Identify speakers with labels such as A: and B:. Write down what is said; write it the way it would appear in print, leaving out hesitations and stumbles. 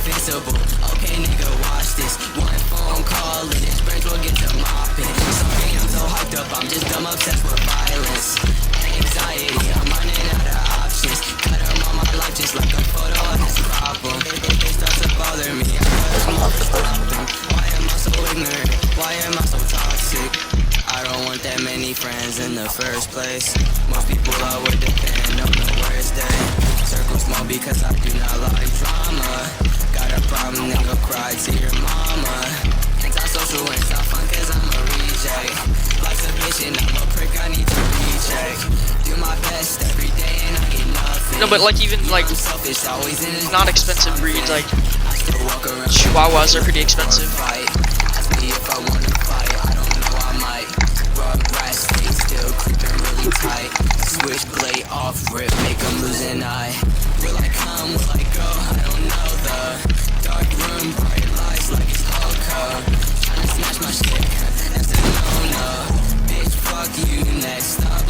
A: invincible. Okay, nigga, watch this. One phone call and his brains will get to mopping. Sorry, I'm so hyped up, I'm just dumb obsessed with violence. Anxiety, I'm running out of options. Cut him on my life just like a photo of his problem. It starts to bother me, I couldn't want to stop him. Why am I so ignorant? Why am I so toxic? I don't want that many friends in the first place. Most people I would depend on the worst day. Circle small because I do not like drama. Got a problem, then go cry to your mama. Anti-social and self-fun cause I'm a reject. Life's a bitch and I'm a prick, I need to recheck. Do my best every day and I get nothing.
B: No, but like even like
A: selfish, always in
B: not expensive breeds like
A: I still walk around
B: Chihuahuas are pretty expensive.
A: Ask me if I wanna fight, I don't know, I might. Rugrats stay still, creeping really tight. Switchblade off rip, make them lose an eye. Will I come, will I go? I don't know. The dark room, bright lights like it's Hulk. Tryna smash my shit, that's a no-no. Bitch, fuck you next time.